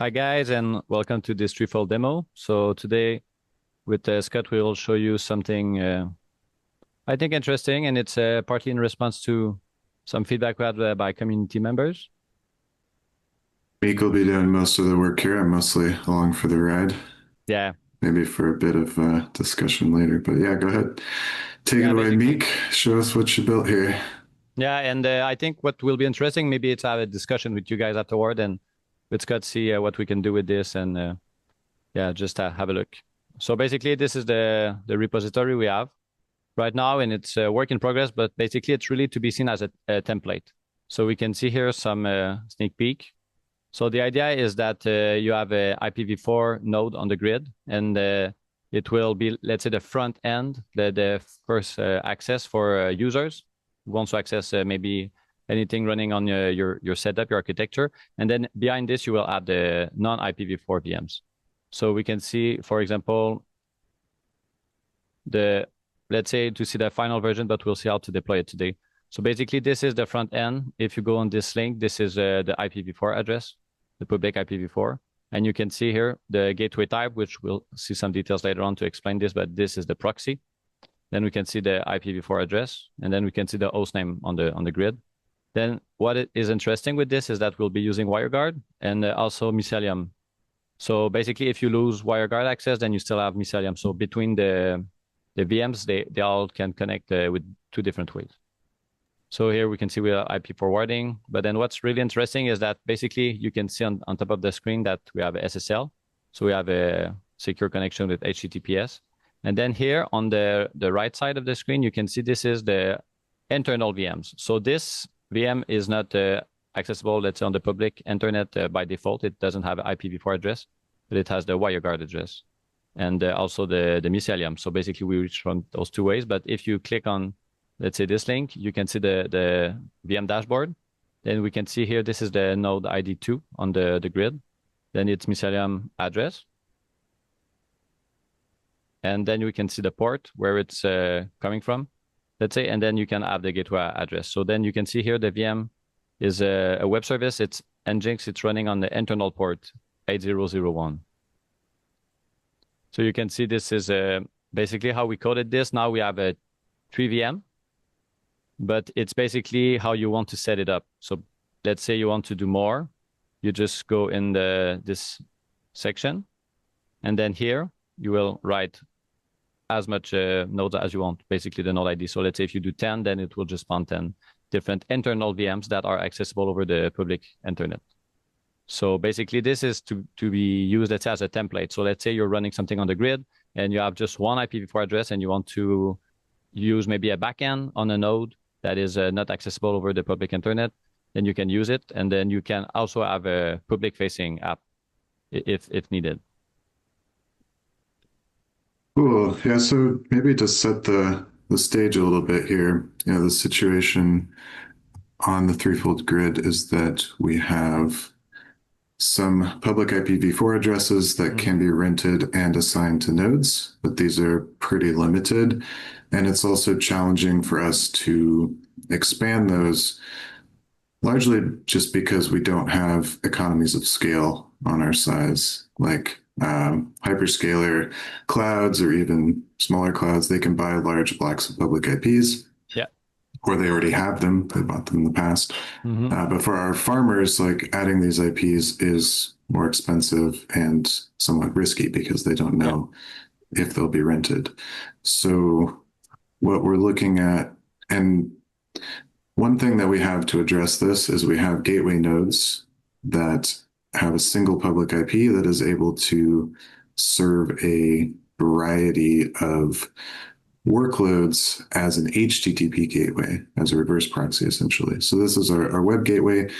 Hi guys, and welcome to this ThreeFold demo. So today with Scott, we will show you something I think interesting, and it's partly in response to some feedback we had by community members. Mik will be doing most of the work here. I'm mostly along for the ride, Yeah, maybe for a bit of discussion later. But yeah, go ahead. Take it yeah, away, basically. Mik. Show us what you built here. Yeah, and I think what will be interesting, maybe it's have a discussion with you guys afterward, and with Scott see what we can do with this, and yeah, just have a look. So basically, this is the repository we have right now, and it's a work in progress, but basically it's really to be seen as a template. So we can see here some sneak peek. So the idea is that you have a IPv4 node on the grid, and it will be, let's say, the front end, the first access for users who wants to access maybe anything running on your setup, your architecture. And then behind this, you will add the non-IPv4 VMs. So we can see, for example, let's say to see the final version, but we'll see how to deploy it today. So basically, this is the front end. If you go on this link, this is the IPv4 address, the public IPv4. And you can see here the gateway type, which we'll see some details later on to explain this, but this is the proxy. Then we can see the IPv4 address, and then we can see the host name on the grid. Then what is interesting with this is that we'll be using WireGuard and also Mycelium. So basically, if you lose WireGuard access, then you still have Mycelium. So between the VMs, they all can connect with two different ways. So here we can see we have IP forwarding, but then what's really interesting is that basically you can see on top of the screen that we have SSL. So we have a secure connection with HTTPS. And then here on the right side of the screen, you can see this is the internal VMs. So this VM is not accessible, let's say, on the public internet by default. It doesn't have an IPv4 address, but it has the WireGuard address and also the Mycelium. So basically we reach from those two ways. But if you click on, let's say, this link, you can see the VM dashboard. Then we can see here, this is the node ID 2 on the grid. Then it's Mycelium address. And then we can see the port where it's coming from, let's say, and then you can have the gateway address. So then you can see here the VM is a web service. It's Nginx. It's running on the internal port 8001. So you can see this is basically how we coded this. Now we have a 3VM, but it's basically how you want to set it up. So let's say you want to do more. You just go in this section, and then here you will write as much nodes as you want, basically the node ID. So let's say if you do 10, then it will just spawn 10 different internal VMs that are accessible over the public internet. So basically this is to be used, let's say, as a template. So let's say you're running something on the grid and you have just one IPv4 address and you want to use maybe a backend on a node that is not accessible over the public internet, then you can use it. And then you can also have a public facing app if needed. Cool. Yeah, so maybe to set the stage a little bit here, the situation on the ThreeFold grid is that we have some public IPv4 addresses that can be rented and assigned to nodes, but these are pretty limited. And it's also challenging for us to expand those, largely just because we don't have economies of scale on our size, like hyperscaler clouds or even smaller clouds. They can buy large blocks of public IPs. Yeah. Or they already have them. They bought them in the past. But for our farmers, like adding these IPs is more expensive and somewhat risky because they don't know if they'll be rented. So what we're looking at, and one thing that we have to address this is we have gateway nodes that have a single public IP that is able to serve a variety of workloads as an HTTP gateway, as a reverse proxy, essentially. So this is our web gateway,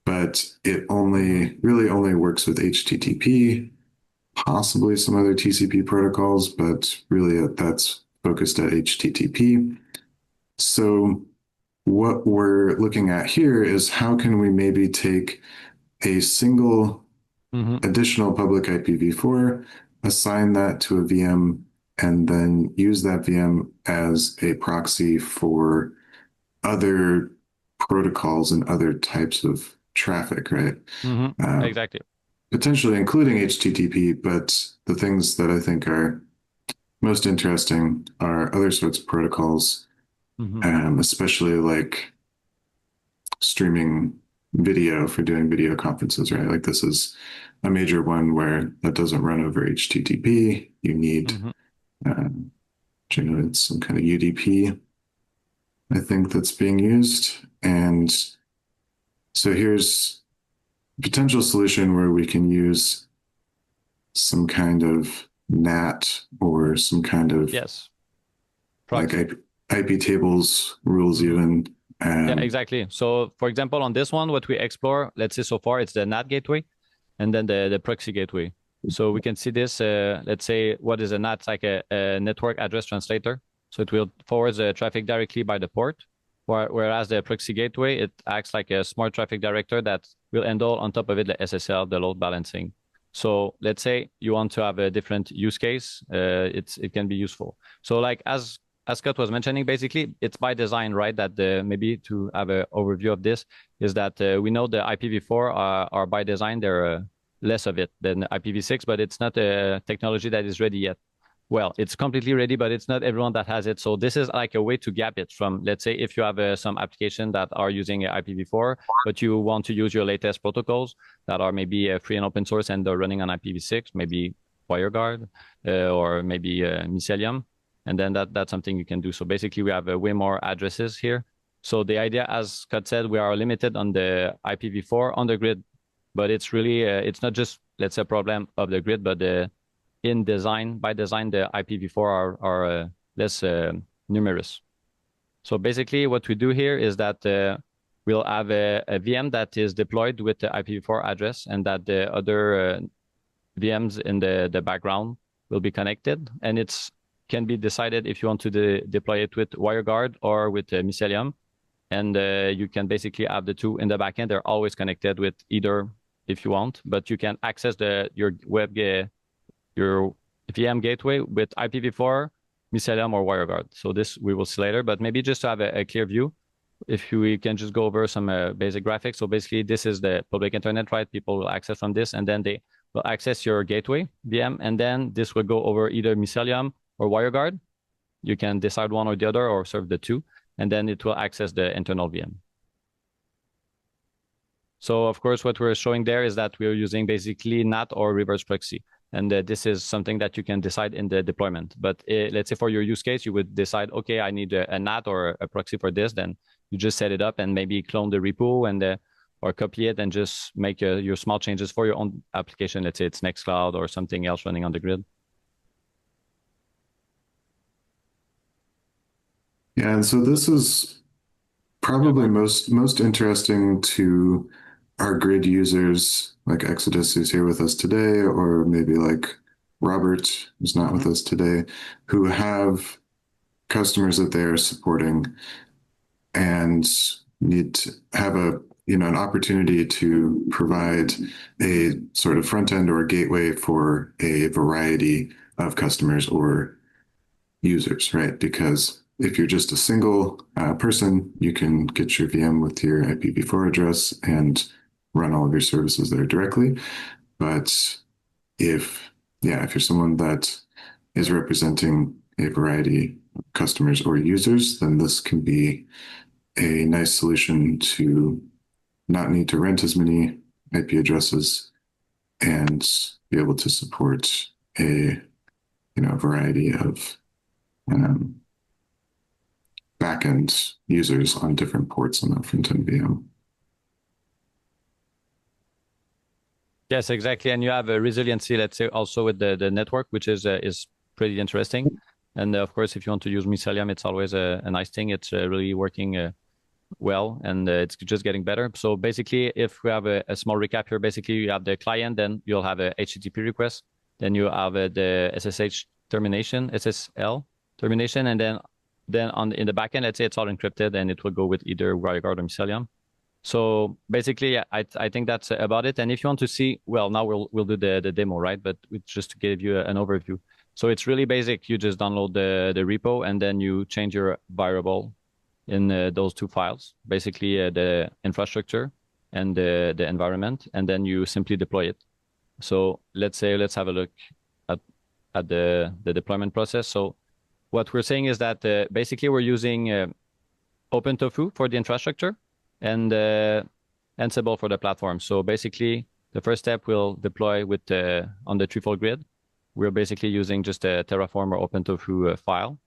but it really only works with HTTP, possibly some other TCP protocols, but really that's focused at HTTP. So what we're looking at here is how can we maybe take a single additional public IPv4, assign that to a VM, and then use that VM as a proxy for other protocols and other types of traffic, right? Exactly. potentially including HTTP, but the things that I think are most interesting are other sorts of protocols, especially like streaming video for doing video conferences, right? Like this is a major one where that doesn't run over HTTP. You need it's some kind of UDP, I think, that's being used. And so here's a potential solution where we can use some kind of NAT or some kind of proxy. like IP tables rules even. Yeah, exactly. So for example, on this one, what we explore, let's say so far, it's the NAT gateway and then the proxy gateway. So we can see this, let's say, what is a NAT? It's like a network address translator. So it will forward the traffic directly by the port, whereas the proxy gateway, it acts like a smart traffic director that will handle on top of it the SSL, the load balancing. So let's say you want to have a different use case, it can be useful. So like as Scott was mentioning, basically it's by design, right? That maybe to have an overview of this is that we know the IPv4 are by design, they're less of it than IPv6, but it's not a technology that is ready yet. Well, it's completely ready, but it's not everyone that has it. So this is like a way to gap it from, let's say, if you have some application that are using IPv4, but you want to use your latest protocols that are maybe free and open source and they're running on IPv6, maybe WireGuard or maybe Mycelium. And then that's something you can do. So basically, we have way more addresses here. So the idea, as Scott said, we are limited on the IPv4 on the grid, but it's really, it's not just, let's say, a problem of the grid, but by design, the IPv4 are less numerous. So basically, what we do here is that we'll have a VM that is deployed with the IPv4 address, and that the other VMs in the background will be connected, and it's can be decided if you want to deploy it with WireGuard or with Mycelium. And you can basically have the two in the backend. They're always connected with either if you want, but you can access your VM gateway with IPv4, Mycelium, or WireGuard. So this we will see later, but maybe just to have a clear view, if we can just go over some basic graphics. So basically, this is the public internet, right? People will access from this, and then they will access your gateway VM, and then this will go over either Mycelium or WireGuard. You can decide one or the other or serve the two, and then it will access the internal VM. So of course, what we're showing there is that we're using basically NAT or reverse proxy. And this is something that you can decide in the deployment. But let's say for your use case, you would decide, okay, I need a NAT or a proxy for this. Then you just set it up and maybe clone the repo and or copy it and just make your small changes for your own application. Let's say it's Nextcloud or something else running on the grid. Yeah, and so this is probably most interesting to our grid users, like Exodus, who's here with us today, or maybe like Robert, who's not with us today, who have customers that they are supporting and need to have an opportunity to provide a sort of front end or a gateway for a variety of customers or users, right? Because if you're just a single person, you can get your VM with your IPv4 address and run all of your services there directly. But if you're someone that is representing a variety of customers or users, then this can be a nice solution to not need to rent as many IP addresses and be able to support a variety of backend users on different ports on that front-end VM. Yes, exactly. And you have a resiliency, let's say, also with the network, which is pretty interesting. And of course, if you want to use Mycelium, it's always a nice thing. It's really working well, and it's just getting better. So basically, if we have a small recap here, basically you have the client, then you'll have a HTTP request, then you have the SSL termination, and then in the backend, let's say it's all encrypted, and it will go with either WireGuard or Mycelium. So basically, I think that's about it. And if you want to see, well, now we'll do the demo, right? But just to give you an overview. So it's really basic. You just download the repo, and then you change your variable in those two files, basically the infrastructure and the environment, and then you simply deploy it. So let's have a look at the deployment process. So what we're saying is that basically we're using OpenTofu for the infrastructure and Ansible for the platform. So basically, the first step we'll deploy with on the ThreeFold Grid. We're basically using just a Terraform or OpenTofu file.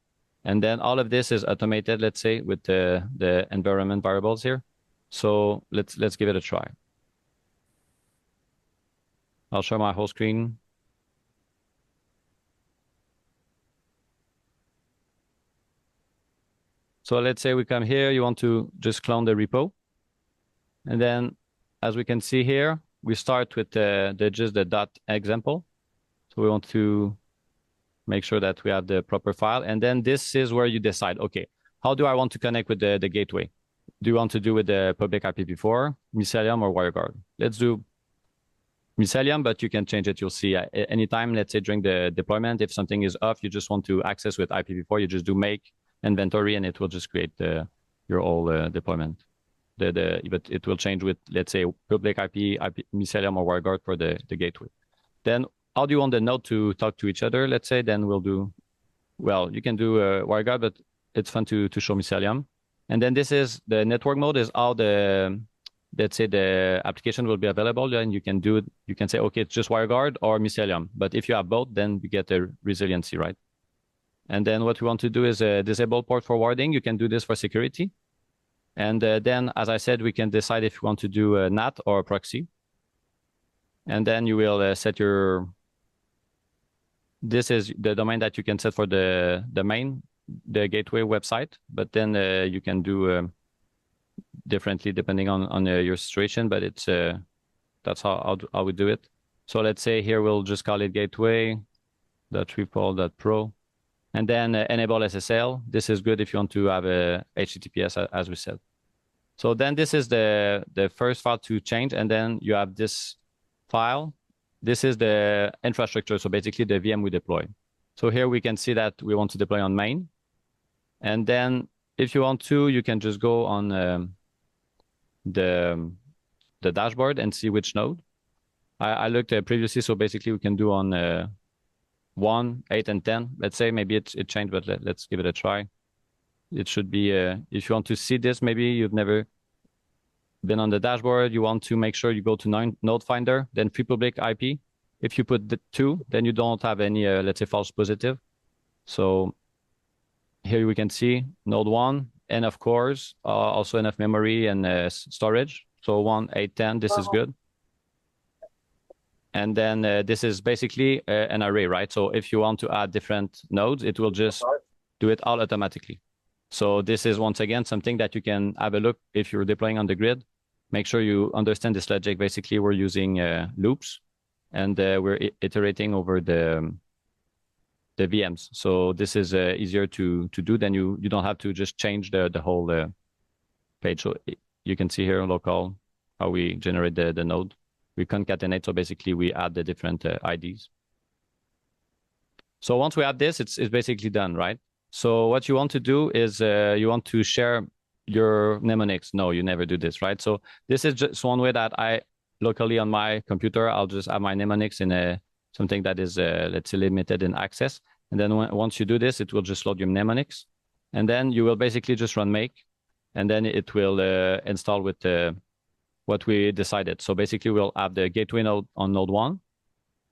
And then all of this is automated, let's say, with the environment variables here. So let's give it a try. I'll show my whole screen. So let's say we come here, you want to just clone the repo. And then as we can see here, we start with just the dot example. So we want to make sure that we have the proper file. And then this is where you decide, okay, how do I want to connect with the gateway? Do you want to do with the public IPv4, Mycelium, or WireGuard? Let's do Mycelium, but you can change it. You'll see anytime, let's say during the deployment, if something is off, you just want to access with IPv4, you just do make inventory and it will just create your whole deployment. But it will change with, let's say, public IP Mycelium or WireGuard for the gateway. Then how do you want the node to talk to each other? Let's say, then we'll do, well, you can do WireGuard, but it's fun to show Mycelium. And then this is the network mode is how the, let's say the application will be available, and you can do, you can say, okay, it's just WireGuard or Mycelium. But if you have both, then you get the resiliency, right? And then what we want to do is disable port forwarding. You can do this for security. And then, as I said, we can decide if you want to do a NAT or a proxy. And then you will set your, this is the domain that you can set for the main, the gateway website, but then you can do differently depending on your situation, but it's that's how we do it. So let's say here we'll just call it gateway.threefold.pro, and then enable SSL. This is good if you want to have a HTTPS, as we said. So then this is the first file to change, and then you have this file. This is the infrastructure, so basically the VM we deploy. So here we can see that we want to deploy on main. And then if you want to, you can just go on the dashboard and see which node. I looked previously, so basically we can do on 1, 8, and 10. Let's say maybe it changed, but let's give it a try. It should be, if you want to see this, maybe you've never been on the dashboard, you want to make sure you go to node finder, then free public IP. If you put the 2, then you don't have any, let's say, false positive. So here we can see node 1, and of course, also enough memory and storage. So 1, 8, 10, this is good. And then this is basically an array, right? So if you want to add different nodes, it will just do it all automatically. So this is, once again, something that you can have a look if you're deploying on the grid. Make sure you understand this logic. Basically, we're using loops, and we're iterating over the VMs. So this is easier to do. Then you don't have to just change the whole page. So you can see here local how we generate the node. We concatenate, so basically we add the different IDs. So once we have this, it's basically done, right? So what you want to do is you want to share your mnemonics. No, you never do this, right? So this is just one way that I locally on my computer, I'll just have my mnemonics in something that is, let's say, limited in access. And then once you do this, it will just load your mnemonics. And then you will basically just run make, and then it will install with what we decided. So basically we'll have the gateway node on node 1,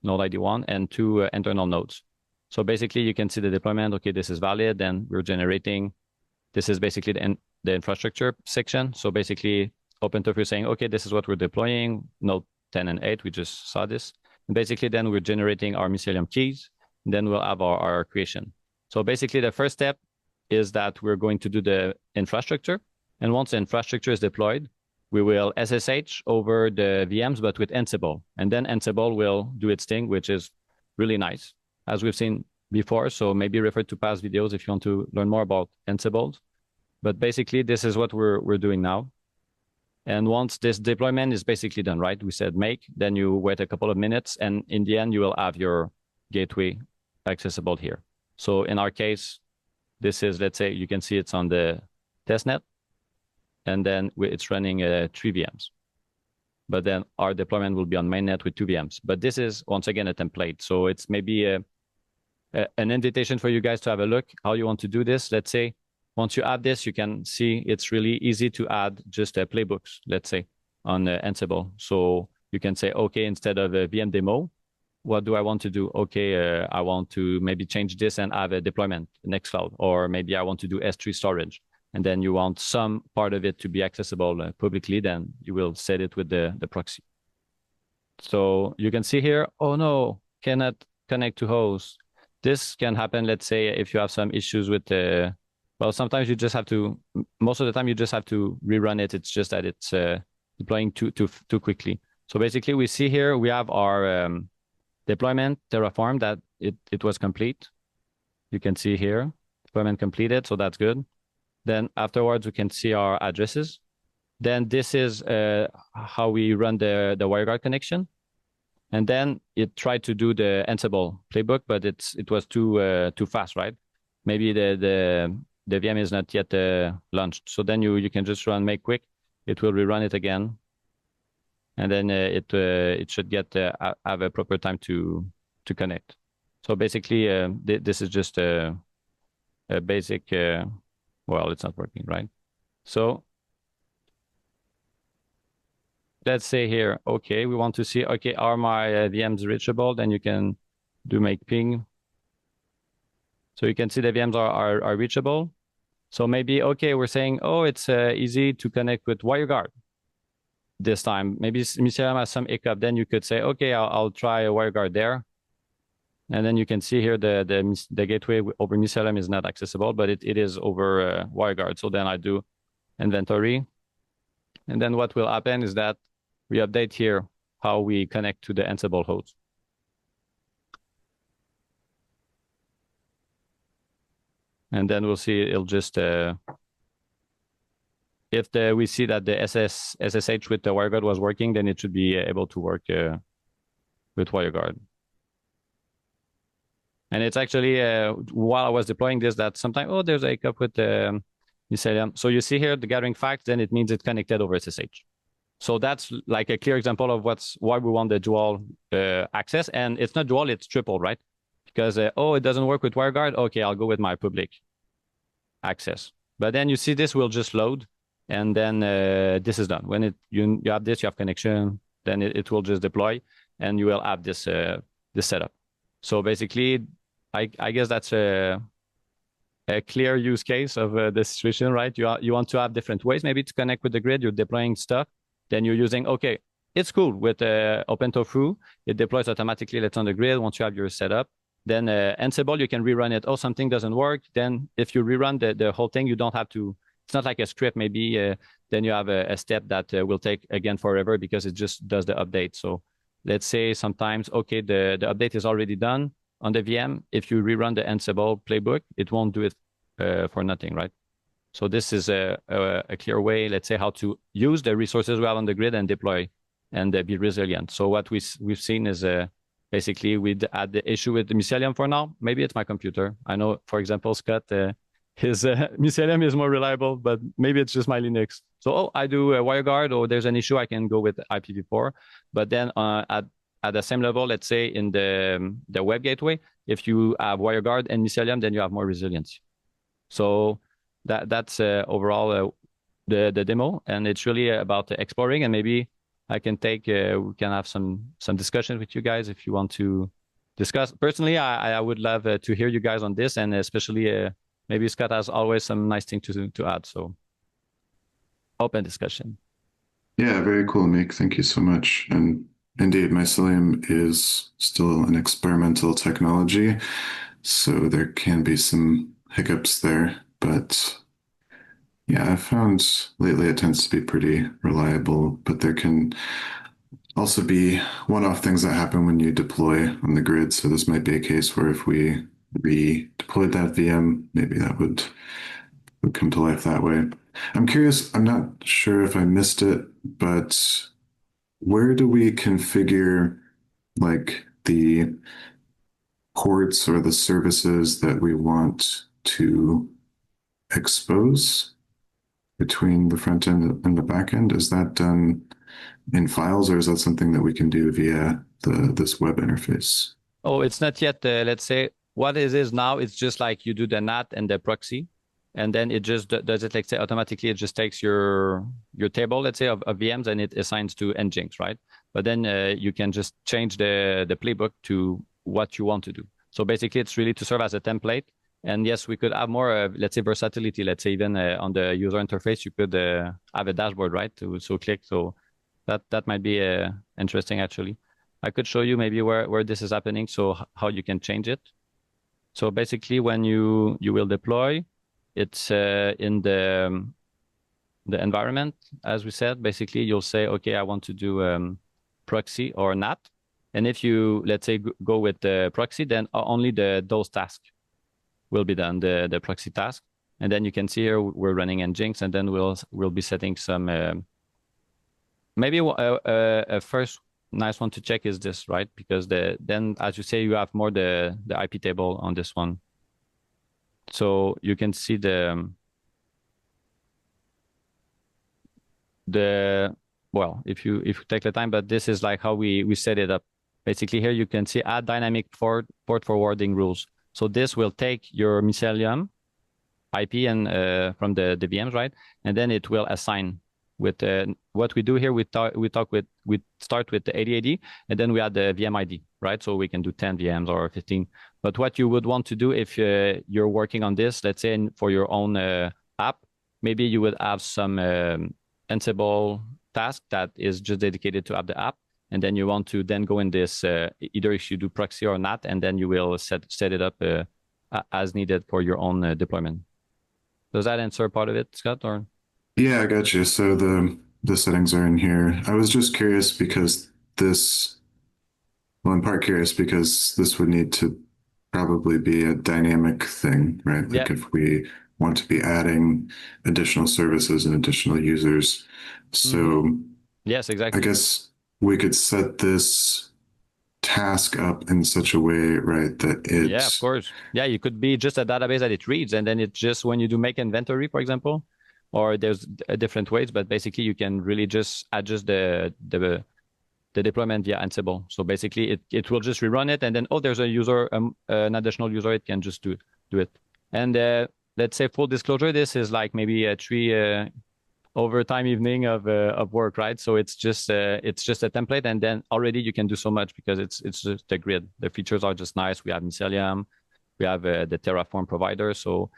node ID 1, and 2 internal nodes. So basically you can see the deployment. Okay, this is valid. Then we're generating, this is basically the infrastructure section. So basically OpenTofu saying, okay, this is what we're deploying, node 10 and 8, we just saw this. And basically then we're generating our Mycelium keys, and then we'll have our creation. So basically the first step is that we're going to do the infrastructure. And once the infrastructure is deployed, we will SSH over the VMs, but with Ansible. And then Ansible will do its thing, which is really nice, as we've seen before. So maybe refer to past videos if you want to learn more about Ansible. But basically, this is what we're doing now. And once this deployment is basically done, right? We said make, then you wait a couple of minutes, and in the end, you will have your gateway accessible here. So in our case, this is, let's say, you can see it's on the testnet, and then it's running 3 VMs. but then our deployment will be on mainnet with 2 VMs. But this is, once again, a template. So it's maybe an invitation for you guys to have a look how you want to do this. Let's say once you add this, you can see it's really easy to add just playbooks, let's say, on Ansible. So you can say, okay, instead of a VM demo, what do I want to do? Okay, I want to maybe change this and have a deployment Nextcloud, or maybe I want to do S3 storage. And then you want some part of it to be accessible publicly, then you will set it with the proxy. So you can see here, oh no, cannot connect to host. This can happen, let's say, if you have some issues with the, well, sometimes you just have to, most of the time you just have to rerun it. It's just that it's deploying too quickly. So basically we see here, we have our deployment Terraform that it was complete. You can see here, deployment completed, so that's good. Then afterwards, we can see our addresses. Then this is how we run the WireGuard connection. And then it tried to do the Ansible playbook, but it was too fast, right? Maybe the VM is not yet launched. So then you can just run make quick. It will rerun it again. And then it should get have a proper time to connect. So basically, this is just a basic, well, it's not working, right? So let's say here, okay, we want to see, okay, are my VMs reachable? Then you can do make ping. So you can see the VMs are reachable. So maybe, okay, we're saying, oh, it's easy to connect with WireGuard this time. Maybe Mycelium has some hiccup. Then you could say, okay, I'll try a WireGuard there. And then you can see here the gateway over Mycelium is not accessible, but it is over WireGuard. So then I do inventory. And then what will happen is that we update here how we connect to the Ansible host. And then we'll see it'll just, if we see that the SSH with the WireGuard was working, then it should be able to work with WireGuard. And it's actually, while I was deploying this, that sometimes, oh, there's a hiccup with the Mycelium. So you see here the gathering facts, then it means it's connected over SSH. So that's like a clear example of why we want the dual access. And it's not dual, it's triple, right? Because, oh, it doesn't work with WireGuard. Okay, I'll go with my public access. But then you see this will just load, and then this is done. When you have this, you have connection, then it will just deploy, and you will have this setup. So basically, I guess that's a clear use case of the situation, right? You want to have different ways maybe to connect with the grid. You're deploying stuff, then you're using, okay, it's cool with OpenTofu. It deploys automatically. Let's on the grid once you have your setup. Then Ansible, you can rerun it. Oh, something doesn't work. Then if you rerun the whole thing, you don't have to, it's not like a script maybe. Then you have a step that will take, again, forever because it just does the update. So let's say sometimes, okay, the update is already done on the VM. If you rerun the Ansible playbook, it won't do it for nothing, right? So this is a clear way, let's say, how to use the resources we have on the grid and deploy and be resilient. So what we've seen is basically we had the issue with the Mycelium for now. Maybe it's my computer. I know, for example, Scott, his Mycelium is more reliable, but maybe it's just my Linux. So, oh, I do a WireGuard, or there's an issue, I can go with IPV4. But then at the same level, let's say in the web gateway, if you have WireGuard and Mycelium, then you have more resiliency. So that's overall the demo, and it's really about exploring, and maybe I can we can have some discussion with you guys if you want to discuss. Personally, I would love to hear you guys on this, and especially maybe Scott has always some nice thing to add. So open discussion. Yeah, very cool, Mik. Thank you so much. And indeed, Mycelium is still an experimental technology, so there can be some hiccups there, but yeah, I've found lately it tends to be pretty reliable, but there can also be one-off things that happen when you deploy on the grid. So this might be a case where if we redeployed that VM, maybe that would come to life that way. I'm curious, I'm not sure if I missed it, but where do we configure like the ports or the services that we want to expose between the front end and the back end? Is that done in files, or is that something that we can do via this web interface? Oh, it's not yet. Let's say what it is now. It's just like you do the NAT and the proxy, and then it just does it. Like say automatically, it just takes your table, let's say, of VMs, and it assigns to Nginx, right? But then you can just change the playbook to what you want to do. So basically, it's really to serve as a template. And yes, we could have more, let's say, versatility. Let's say even on the user interface, you could have a dashboard, right? So click. So that might be interesting actually. I could show you maybe where this is happening, so how you can change it. So basically, when you will deploy, it's in the environment, as we said. Basically, you'll say, okay, I want to do proxy or NAT. And if you, let's say, go with the proxy, then only those tasks will be done, the proxy task. And then you can see here we're running Nginx, and then we'll be setting some maybe a first nice one to check is this, right? Because then, as you say, you have more the IP table on this one. So you can see well, if you take the time, but this is like how we set it up. Basically, here you can see add dynamic port forwarding rules. So this will take your Mycelium IP and from the VMs, right? And then it will assign with what we do here. We start with the 8080, and then we add the VM ID, right? So we can do 10 VMs or 15. But what you would want to do if you're working on this, let's say for your own app, maybe you would have some Ansible task that is just dedicated to the app, and then you want to then go in this either if you do proxy or NAT, and then you will set it up as needed for your own deployment. Does that answer part of it, Scott? Or Yeah, I got you. So the settings are in here. I was just curious because well, in part curious because this would need to probably be a dynamic thing, right? yeah. Like if we want to be adding additional services and additional users. So Yes, I exactly. guess we could set this task up in such a way, right, that Yeah, of it's course. Yeah, you could be just a database that it reads, and then it just when you do make inventory, for example, or there's different ways, but basically you can really just adjust the deployment via Ansible. So basically it will just rerun it, and then there's a user, an additional user, it can just do it. And let's say full disclosure, this is like maybe a 3 overtime evening of work, right? So it's just a template, and then already you can do so much because it's just the grid. The features are just nice. We have Mycelium, we have the Terraform provider. So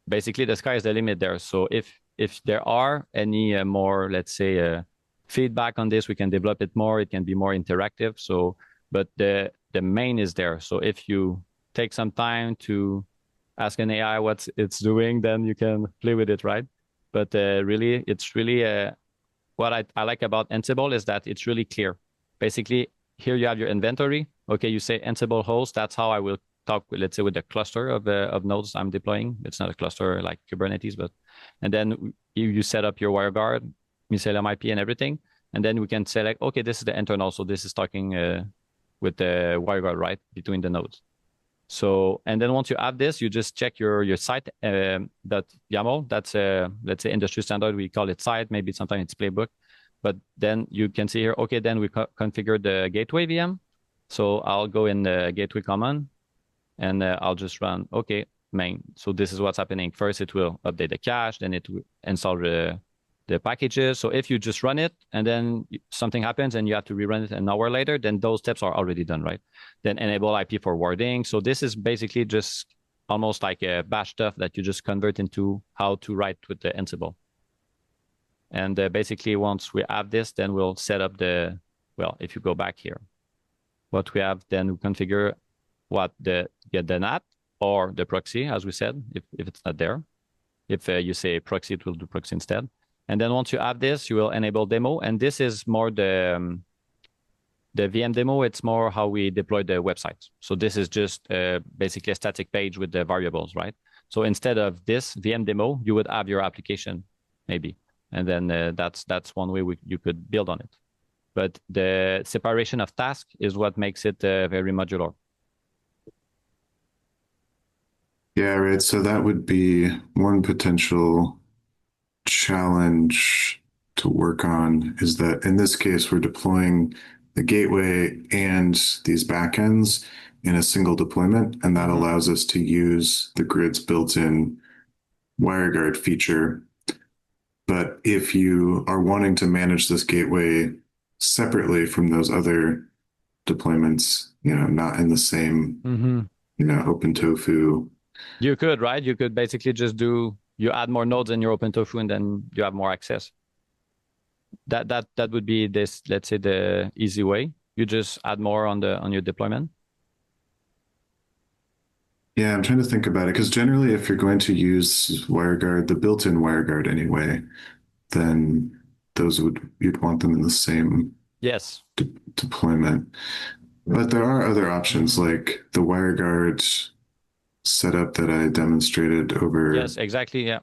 basically, the sky is the limit there. So if there are any more, let's say, feedback on this, we can develop it more. It can be more interactive. So, but the main is there. So if you take some time to ask an AI what it's doing, then you can play with it, right? But really, it's really what I like about Ansible is that it's really clear. Basically, here you have your inventory. Okay, you say Ansible host. That's how I will talk, let's say, with the cluster of nodes I'm deploying. It's not a cluster like Kubernetes, but and then you set up your WireGuard, Mycelium IP, and everything. And then we can select, okay, this is the internal. So this is talking with the WireGuard, right, between the nodes. So, and then once you add this, you just check your site that YAML. That's let's say industry standard. We call it site. Maybe sometimes it's playbook. But then you can see here, okay, then we configure the gateway VM. So I'll go in the gateway command, and I'll just run, okay, main. So this is what's happening. First, it will update the cache, then it will install the packages. So if you just run it and then something happens and you have to rerun it an hour later, then those steps are already done, right? Then enable IP forwarding. So this is basically just almost like a bash stuff that you just convert into how to write with the Ansible. And basically, once we have this, then we'll set up well, if you go back here, what we have, then we configure what the NAT or the proxy, as we said, if it's not there. If you say proxy, it will do proxy instead. And then once you have this, you will enable demo. And this is more the VM demo. It's more how we deploy the website. So this is just basically a static page with the variables, right? So instead of this VM demo, you would have your application maybe. And then that's one way you could build on it. But the separation of tasks is what makes it very modular. Yeah, right. So that would be one potential challenge to work on is that in this case, we're deploying the gateway and these backends in a single deployment, and that allows us to use the grid's built-in WireGuard feature. But if you are wanting to manage this gateway separately from those other deployments, not in the same, open tofu. You could, right? You could basically just you add more nodes in your open tofu and then you have more access. That would be this, let's say, the easy way. You just add more on your deployment. Yeah, I'm trying to think about it because generally, if you're going to use WireGuard, the built-in WireGuard anyway, then you'd want them in the same deployment. But there are other options like the WireGuard setup that I demonstrated over. Yes, exactly. Yeah.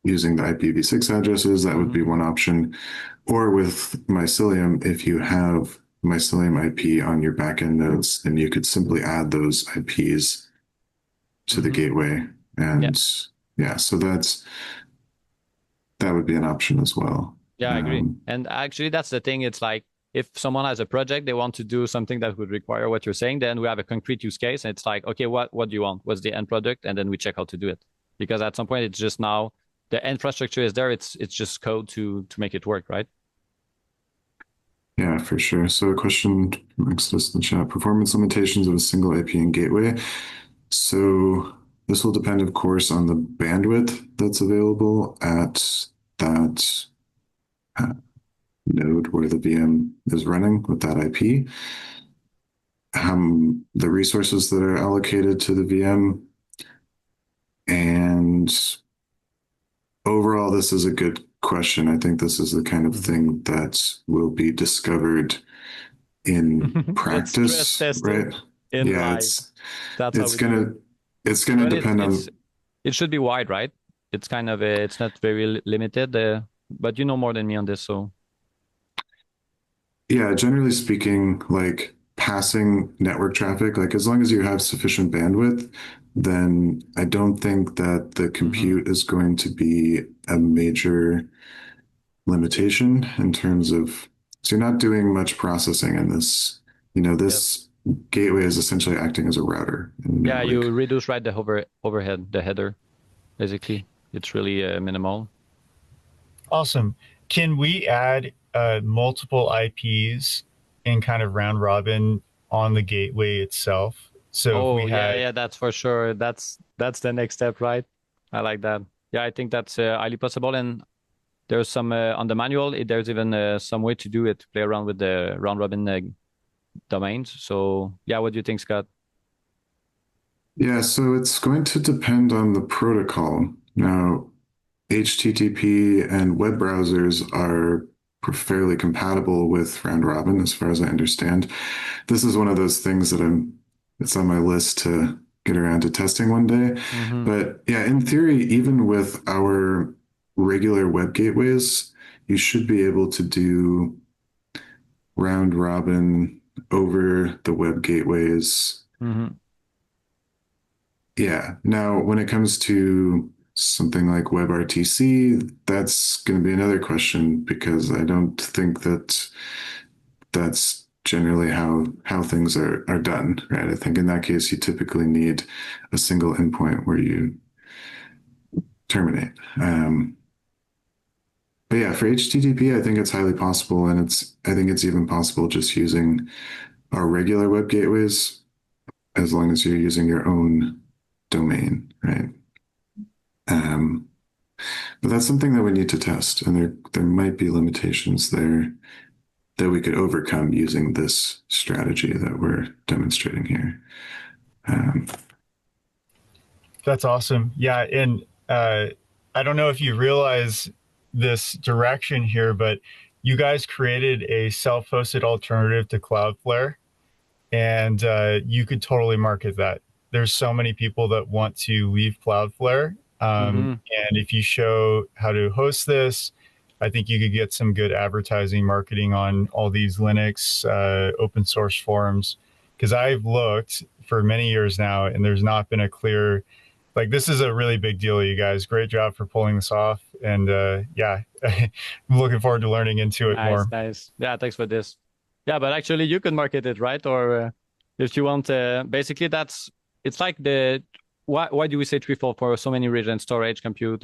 Using the IPv6 addresses, that would be one option. Or with Mycelium, if you have Mycelium IP on your backend nodes, then you could simply add those IPs to the gateway. And so that would be an option as well. Yeah, I agree. And actually, that's the thing. It's like if someone has a project, they want to do something that would require what you're saying, then we have a concrete use case. And it's like, okay, what do you want? What's the end product? And then we check how to do it. Because at some point, it's just now the infrastructure is there. It's just code to make it work, right? Yeah, for sure. So a question next in the chat: performance limitations of a single IP and gateway. So this will depend, of course, on the bandwidth that's available at that node where the VM is running with that IP, the resources that are allocated to the VM, and overall, this is a good question. I think this is the kind of thing that will be discovered in practice, right? It's gonna depend on. It should be wide, right? It's kind of it's not very limited, but you know more than me on this, so. Yeah, generally speaking, like passing network traffic, like as long as you have sufficient bandwidth, then I don't think that the compute is going to be a major limitation in terms of, so you're not doing much processing in this. This gateway is essentially acting as a router. Yeah, you reduce the overhead, the header, basically. It's really minimal. Awesome. Can we add multiple IPs in kind of round robin on the gateway itself? So if we had... that's for sure. That's the next step, right? I like that. Yeah, I think that's highly possible. And there's some on the manual. There's even some way to do it, to play around with the round robin domains. So yeah, what do you think, Scott? Yeah, so it's going to depend on the protocol. Now, HTTP and web browsers are fairly compatible with round robin, as far as I understand. This is one of those things that it's on my list to get around to testing one day. But yeah, in theory, even with our regular web gateways, you should be able to do round robin over the web gateways. Yeah. Now, when it comes to something like WebRTC, that's going to be another question, because I don't think that that's generally how things are done, right? I think in that case, you typically need a single endpoint where you terminate. But yeah, for HTTP, I think it's highly possible, and I think it's even possible just using our regular web gateways, as long as you're using your own domain, right? But that's something that we need to test, and there might be limitations there that we could overcome using this strategy that we're demonstrating here. That's awesome. Yeah, and I don't know if you realize this direction here, but you guys created a self-hosted alternative to Cloudflare, and you could totally market that. There's so many people that want to leave Cloudflare. And if you show how to host this, I think you could get some good advertising marketing on all these Linux open source forums. Because I've looked for many years now, and there's not been a clear like this is a really big deal, you guys. Great job for pulling this off. And yeah, I'm looking forward to learning into it more. Nice. Yeah, thanks for this. Yeah, but actually you can market it, right? Or if you want, basically it's like why do we say threefold for so many reasons, storage, compute,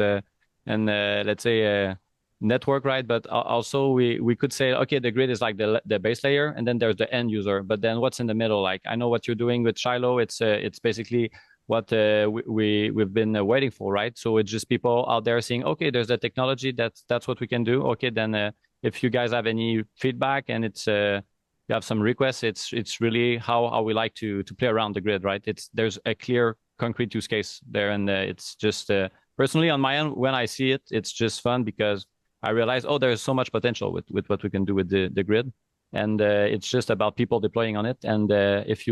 and let's say network, right? But also we could say, okay, the grid is like the base layer, and then there's the end user. But then what's in the middle? Like I know what you're doing with Shiloh. It's basically what we've been waiting for, right? So it's just people out there saying, okay, there's the technology, that's what we can do. Okay, then if you guys have any feedback and it's you have some requests, it's really how we like to play around the grid, right? There's a clear concrete use case there, and it's just personally on my end when I see it, it's just fun because I realize, oh, there's so much potential with what we can do with the grid, and it's just about people deploying on it. And if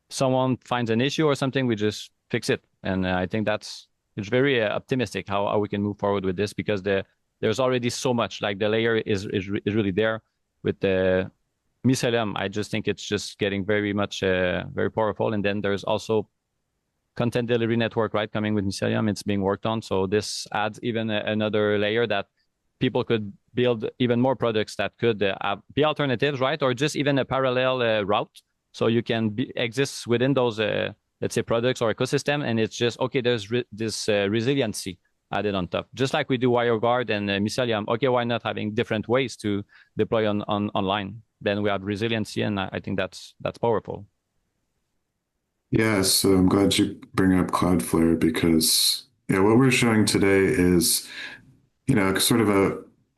someone finds an issue or something, we just fix it. And I think it's very optimistic how we can move forward with this because there's already so much. Like the layer is really there with the Mycelium. I just think it's just getting very much very powerful. And then there's also content delivery network, right, coming with Mycelium. It's being worked on. So this adds even another layer that people could build even more products that could be alternatives, right? Or just even a parallel route. So you can exist within those, let's say, products or ecosystem. And it's just, okay, there's this resiliency added on top. Just like we do WireGuard and Mycelium. Okay, why not having different ways to deploy online? Then we have resiliency, and I think that's powerful. Yeah, so I'm glad you bring up Cloudflare because what we're showing today is, sort of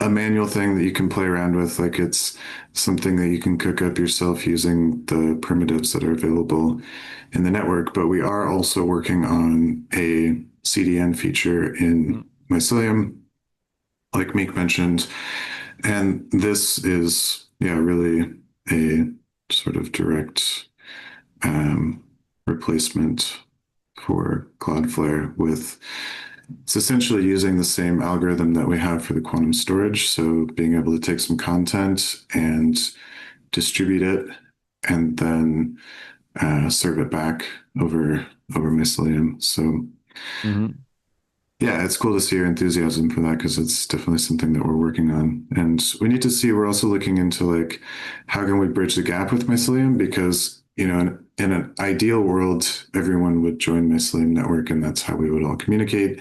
a manual thing that you can play around with. Like it's something that you can cook up yourself using the primitives that are available in the network. But we are also working on a CDN feature in Mycelium, like Mik mentioned. And this is, really a sort of direct replacement for Cloudflare it's essentially using the same algorithm that we have for the quantum storage. So being able to take some content and distribute it and then serve it back over Mycelium. So yeah, it's cool to see your enthusiasm for that because it's definitely something that we're working on. And we need to see, we're also looking into like, how can we bridge the gap with Mycelium? Because, in an ideal world, everyone would join Mycelium network and that's how we would all communicate.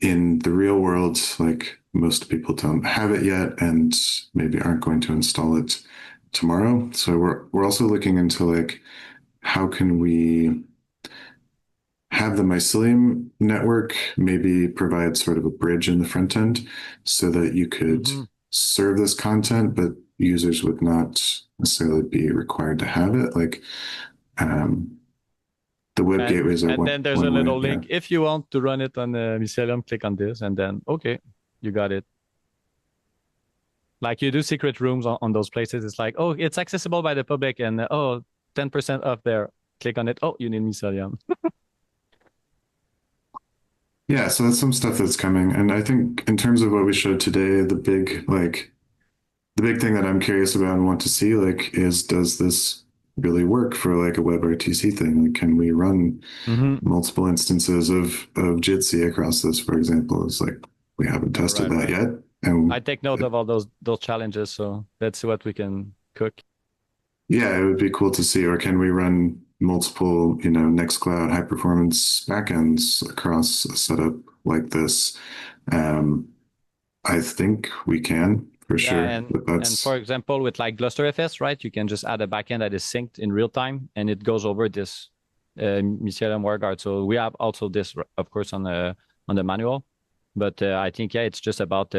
In the real world, like most people don't have it yet and maybe aren't going to install it tomorrow. So we're also looking into like, how can we have the Mycelium network maybe provide sort of a bridge in the front end so that you could serve this content, but users would not necessarily be required to have it. Like the web gateways are and then there's a little link. If you want to run it on Mycelium, click on this, and then okay, you got it. Like you do secret rooms on those places. It's like, oh, it's accessible by the public, and 10% off there. Click on it. Oh, you need Mycelium. Yeah, so that's some stuff that's coming. And I think in terms of what we showed today, the big thing that I'm curious about and want to see is, does this really work for like a WebRTC thing? Like, can we run multiple instances of Jitsi across this, for example? It's like, we haven't tested that yet. And I take note of all those challenges. So let's see what we can cook. Yeah, it would be cool to see. Or can we run multiple, Nextcloud high performance backends across a setup like this? I think we can for sure. And for example, with like GlusterFS, right? You can just add a backend that is synced in real time, and it goes over this Mycelium WireGuard. So we have also this, of course, on the manual. But I think it's just about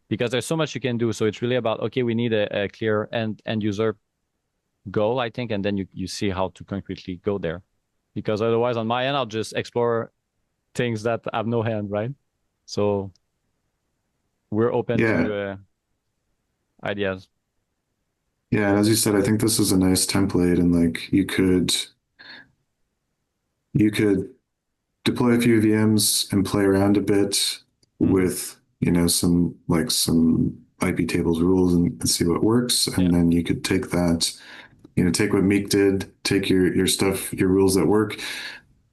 because there's so much you can do. So it's really about, okay, we need a clear end user goal, I think, and then you see how to concretely go there. Because otherwise, on my end, I'll just explore things that have no hand, right? So we're open to ideas. Yeah, as you said, I think this is a nice template, and like you could deploy a few VMs and play around a bit with some IP tables rules and see what works, and then you could take that, take what Mik did, take your stuff, your rules that work,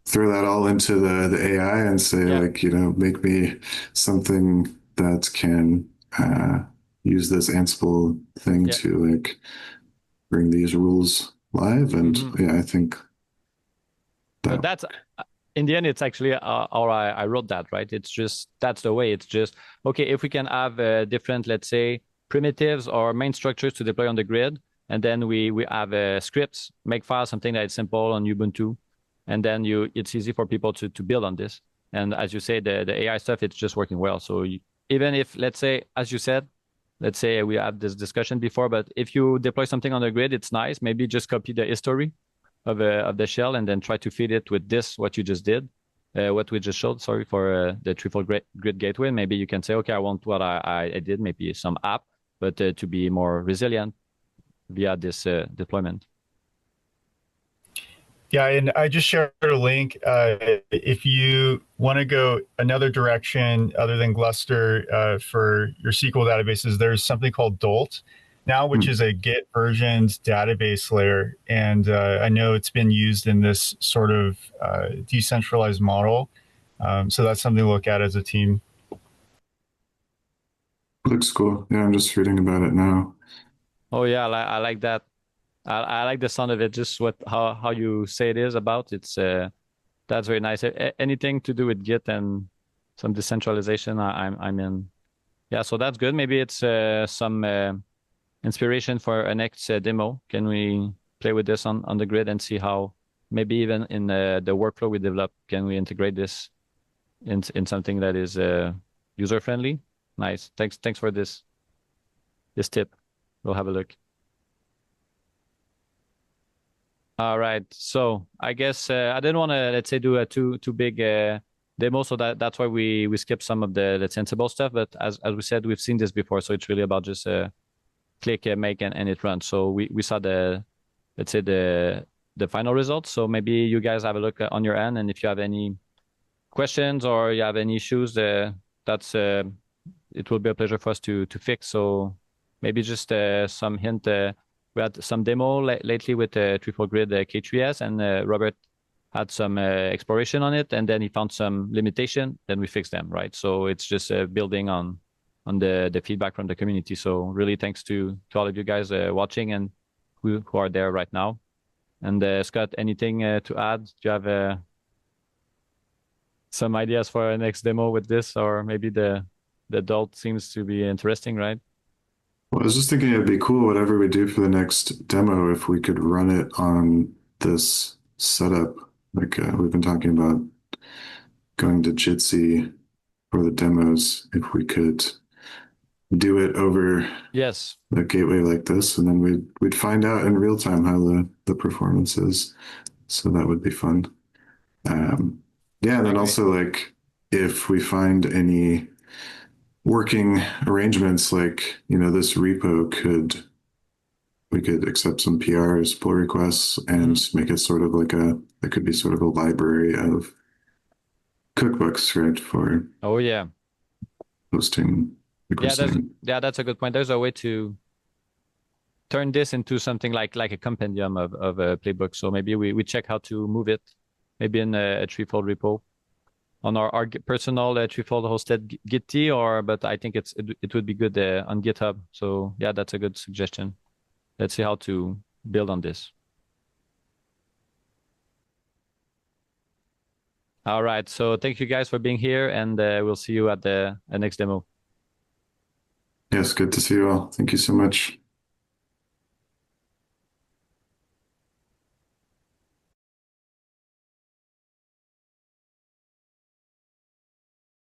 throw that all into the AI and say like, make me something that can use this Ansible thing to like bring these rules live. And I think that that's in the end, it's actually how I wrote that, right? It's just, that's the way. It's just, okay, if we can have different, let's say, primitives or main structures to deploy on the grid, and then we have scripts, makefile, something that is simple on Ubuntu, and then it's easy for people to build on this. And as you say, the AI stuff, it's just working well. So even if, let's say, as you said, let's say we had this discussion before, but if you deploy something on the grid, it's nice. Maybe just copy the history of the shell and then try to feed it with this, what you just did, what we just showed, sorry, for the ThreeFold Grid gateway. Maybe you can say, okay, I want what I did, maybe some app, but to be more resilient via this deployment. Yeah, and I just shared a link. If you want to go another direction other than Gluster for your SQL databases, there's something called Dolt now, which is a Git versions database layer. And I know it's been used in this sort of decentralized model. So that's something to look at as a team. looks cool. Yeah, I'm just reading about it now. Oh yeah, I like that. I like the sound of it. Just how you say it is about. It's that's very nice. Anything to do with Git and some decentralization, I'm in. Yeah, so that's good. Maybe it's some inspiration for a next demo. Can we play with this on the grid and see how maybe even in the workflow we develop, can we integrate this in something that is user friendly? Nice. Thanks for this tip. We'll have a look. All right. So I guess I didn't want to, let's say, do a too big demo, so that's why we skipped some of the Ansible stuff. But as we said, we've seen this before, so it's really about just click, make, and it runs. So we saw the, let's say, the final results. So maybe you guys have a look on your end, and if you have any questions or you have any issues, that's it will be a pleasure for us to fix. So maybe just some hint. We had some demo lately with ThreeFold Grid K3S, and Robert had some exploration on it, and then he found some limitation. Then we fixed them, right? So it's just building on the feedback from the community. So really thanks to all of you guys watching and who are there right now. And Scott, anything to add? Do you have some ideas for our next demo with this, or maybe the Dolt seems to be interesting, right? Well, I was just thinking it'd be cool, whatever we do for the next demo, if we could run it on this setup. Like we've been talking about going to Jitsi for the demos, if we could do it over the gateway like this, and then we'd find out in real time how the performance is. So that would be fun. Yeah, and then also like if we find any working arrangements, like this repo we could accept some PRs, pull requests, and make it sort of like it could be sort of a library of cookbooks, right, for hosting. That's a good point. There's a way to turn this into something like a compendium of a playbook. So maybe we check how to move it, maybe in a ThreeFold repo on our personal ThreeFold hosted Git, but I think it would be good on GitHub. So yeah, that's a good suggestion. Let's see how to build on this. All right. So thank you guys for being here, and we'll see you at the next demo. Yes, good to see you all. Thank you so much.